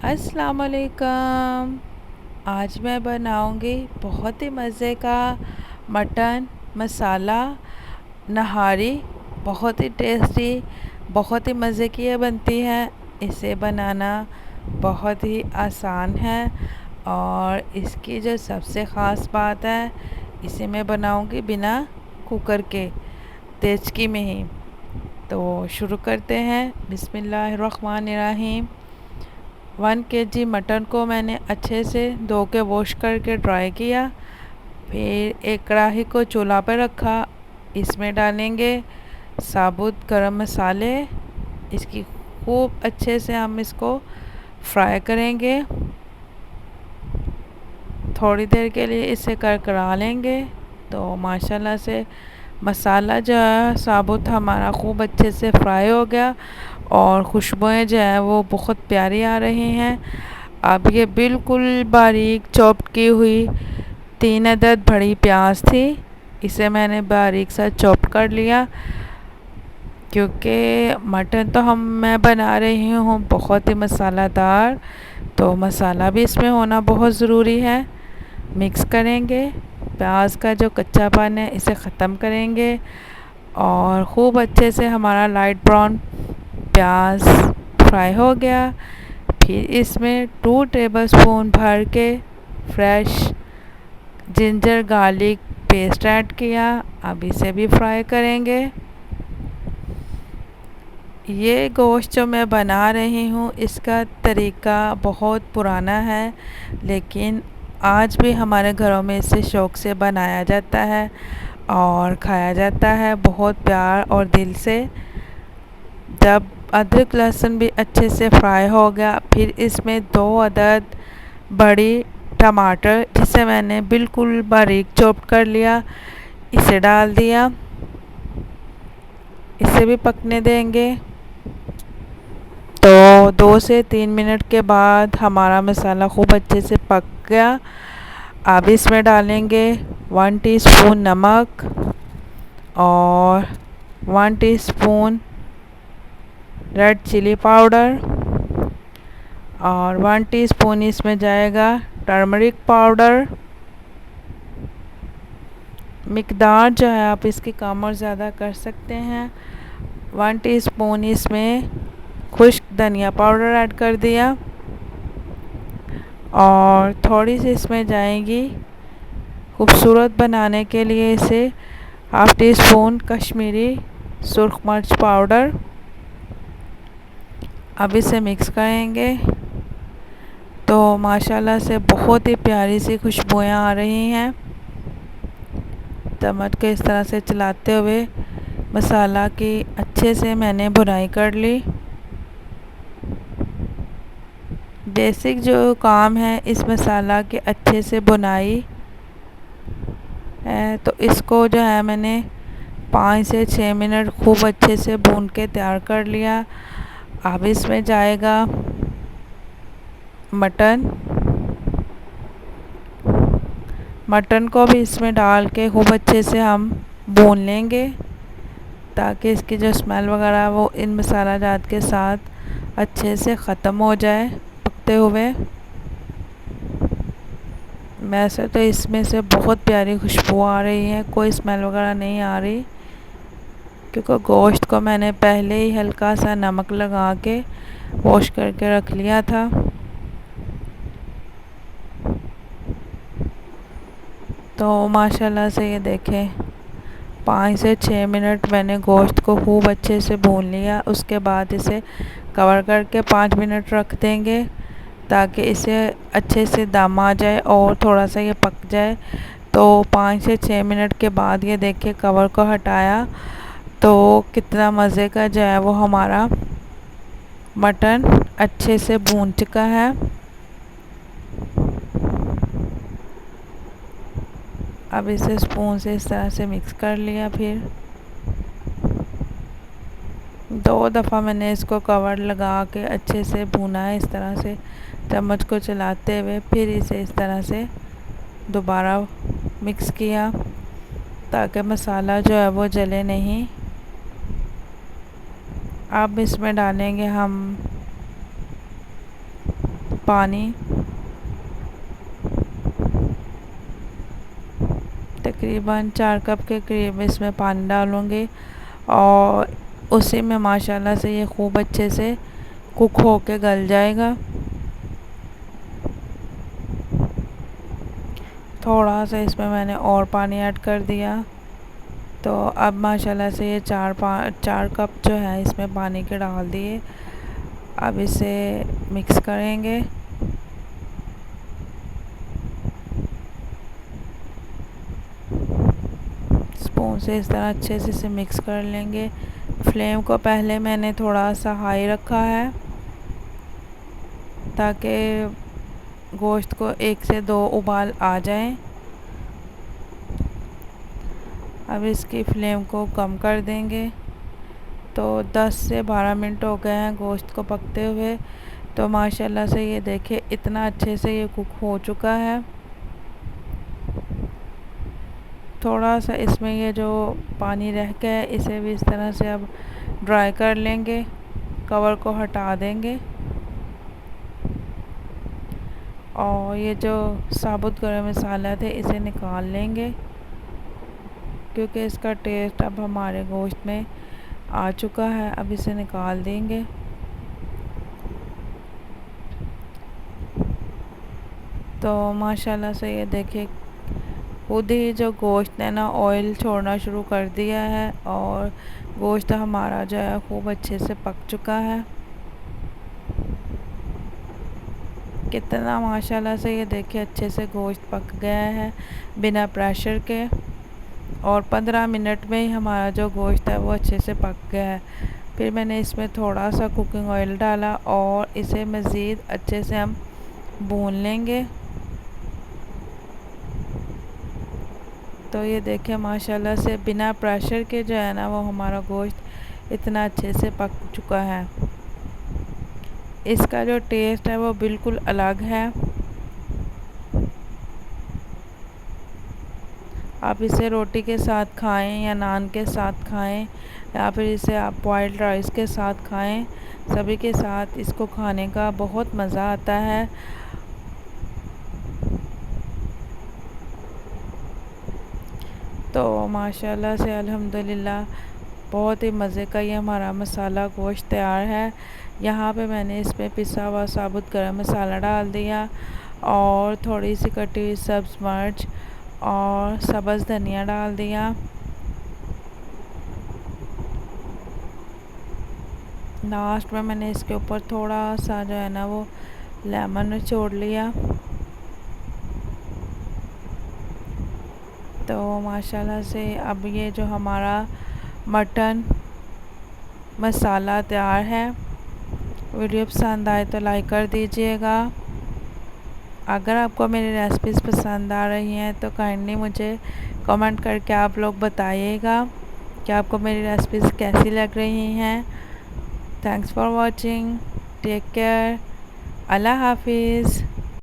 अस्सलाम वालेकुम। आज मैं बनाऊंगी बहुत ही मज़े का मटन मसाला नहारी। बहुत ही टेस्टी, बहुत ही मज़े की ये बनती है। इसे बनाना बहुत ही आसान है और इसकी जो सबसे ख़ास बात है, इसे मैं बनाऊंगी बिना कुकर के, देचकी में ही। तो शुरू करते हैं। बिस्मिल्लाहिर्रहमानिर्रहीम। 1 kg मटन को मैंने अच्छे से धो के वॉश करके ड्राई किया। फिर एक कढ़ाई को चूल्हा पर रखा। इसमें डालेंगे साबुत गरम मसाले। इसकी खूब अच्छे से हम इसको फ्राई करेंगे। थोड़ी देर के लिए इसे करकरा लेंगे। तो माशाल्लाह से मसाला जो है साबुत हमारा खूब अच्छे से फ्राई हो गया और खुशबुएं जो है वो बहुत प्यारी आ रही हैं। अब ये बिल्कुल बारीक चॉप की हुई 3 अदद बड़ी प्याज थी, इसे मैंने बारीक सा चॉप कर लिया। क्योंकि मटन तो मैं बना रही हूँ बहुत ही मसालादार, तो मसाला भी इसमें होना बहुत ज़रूरी है। मिक्स करेंगे, प्याज का जो कच्चापन है इसे ख़त्म करेंगे और खूब अच्छे से हमारा लाइट ब्राउन प्याज फ्राई हो गया। फिर इसमें 2 टेबलस्पून भर के fresh ginger garlic paste add किया। अब इसे भी फ्राई करेंगे। ये गोश्त जो मैं बना रही हूँ इसका तरीका बहुत पुराना है, लेकिन आज भी हमारे घरों में इसे शौक़ से बनाया जाता है और खाया जाता है बहुत प्यार और दिल से। जब अदरक लहसुन भी अच्छे से फ्राई हो गया, फिर इसमें 2 अदद बड़ी टमाटर, जिसे मैंने बिल्कुल बारीक चॉप कर लिया, इसे डाल दिया। इसे भी पकने देंगे। तो 2 से 3 मिनट के बाद हमारा मसाला खूब अच्छे से पक गया। अब इसमें डालेंगे 1 टीस्पून नमक और 1 टीस्पून रेड चिली पाउडर और 1 टीस्पून इसमें जाएगा टर्मरिक पाउडर। मिकदार जो है आप इसकी कम और ज़्यादा कर सकते हैं। 1 टीस्पून इसमें खुश्क धनिया पाउडर ऐड कर दिया और थोड़ी सी इसमें जाएगी खूबसूरत बनाने के लिए इसे 1/2 टीस्पून कश्मीरी सुर्ख मिर्च पाउडर। अब इसे मिक्स करेंगे। तो माशाल्लाह से बहुत ही प्यारी सी खुशबुएं आ रही हैं। चम्मच के इस तरह से चलाते हुए मसाला की अच्छे से मैंने भुनाई कर ली। बेसिक जो काम है इस मसाला के अच्छे से भुनाई है, तो इसको जो है मैंने 5 से 6 मिनट खूब अच्छे से भून के तैयार कर लिया। अब इसमें जाएगा मटन को भी इसमें डाल के खूब अच्छे से हम भून लेंगे, ताकि इसकी जो स्मेल वगैरह है वो इन मसाला जात के साथ अच्छे से ख़त्म हो जाए पकते हुए। वैसे तो इसमें से बहुत प्यारी खुशबू आ रही है, कोई स्मेल वगैरह नहीं आ रही, क्योंकि गोश्त को मैंने पहले ही हल्का सा नमक लगा के वॉश करके रख लिया था। तो माशाल्लाह से ये देखें 5 से 6 मिनट मैंने गोश्त को खूब अच्छे से भून लिया। उसके बाद इसे कवर करके 5 मिनट रख देंगे, ताकि इसे अच्छे से दम आ जाए और थोड़ा सा ये पक जाए। तो 5 से 6 मिनट के बाद ये देखिए कवर को हटाया तो कितना मज़े का जो है वो हमारा मटन अच्छे से भून चुका है। अब इसे स्पून से इस तरह से मिक्स कर लिया। फिर 2 दफ़ा मैंने इसको कवर लगा के अच्छे से भूना है, इस तरह से चम्मच को चलाते हुए। फिर इसे इस तरह से दोबारा मिक्स किया, ताकि मसाला जो है वो जले नहीं। अब इसमें डालेंगे हम पानी, तकरीबन 4 कप के करीब इसमें पानी डालूँगी और उसी में माशाल्लाह से ये खूब अच्छे से कुक हो के गल जाएगा। थोड़ा सा इसमें मैंने और पानी ऐड कर दिया। तो अब माशाल्लाह से ये 4 कप जो है इसमें पानी के डाल दिए। अब इसे मिक्स करेंगे। स्पून से इस तरह अच्छे से इसे मिक्स कर लेंगे। फ्लेम को पहले मैंने थोड़ा सा हाई रखा है ताकि गोश्त को 1 से 2 उबाल आ जाएं। अब इसकी फ्लेम को कम कर देंगे। तो 10 से 12 मिनट हो गए हैं गोश्त को पकते हुए। तो माशाल्लाह से ये देखिए इतना अच्छे से ये कुक हो चुका है। थोड़ा सा इसमें ये जो पानी रह गया है इसे भी इस तरह से अब ड्राई कर लेंगे। कवर को हटा देंगे और ये जो साबुत गरम मसाला थे इसे निकाल लेंगे क्योंकि इसका टेस्ट अब हमारे गोश्त में आ चुका है। अब इसे निकाल देंगे। तो माशाल्लाह से ये देखिए खुद ही जो गोश्त ने ना ऑयल छोड़ना शुरू कर दिया है और गोश्त हमारा जो है खूब अच्छे से पक चुका है। कितना माशाल्लाह से ये देखिए अच्छे से गोश्त पक गया है बिना प्रेशर के और 15 मिनट में ही हमारा जो गोश्त है वो अच्छे से पक गया है। फिर मैंने इसमें थोड़ा सा कुकिंग ऑयल डाला और इसे मज़ीद अच्छे से हम भून लेंगे। तो ये देखिए माशाल्लाह से बिना प्रेशर के जो है ना वो हमारा गोश्त इतना अच्छे से पक चुका है। इसका जो टेस्ट है वो बिल्कुल अलग है। आप इसे रोटी के साथ खाएं या नान के साथ खाएं या फिर इसे आप बॉइल्ड राइस के साथ खाएं, सभी के साथ इसको खाने का बहुत मज़ा आता है। तो माशाल्लाह से अल्हम्दुलिल्लाह बहुत ही मज़े का ये हमारा मसाला गोश्त तैयार है। यहाँ पे मैंने इसमें पिसा हुआ साबुत गरम मसाला डाल दिया और थोड़ी सी कटी हुई सब्ज़ मिर्च और सब्ज़ धनिया डाल दिया। लास्ट में मैंने इसके ऊपर थोड़ा सा जो है ना वो लेमन निचोड़ लिया। तो माशाल्लाह से अब ये जो हमारा मटन मसाला तैयार है। वीडियो पसंद आए तो लाइक कर दीजिएगा। अगर आपको मेरी रेसिपीज़ पसंद आ रही हैं तो काइंडली मुझे कमेंट करके आप लोग बताइएगा कि आपको मेरी रेसिपीज़ कैसी लग रही हैं। Thanks for watching. Take care. अल्लाह हाफिज़।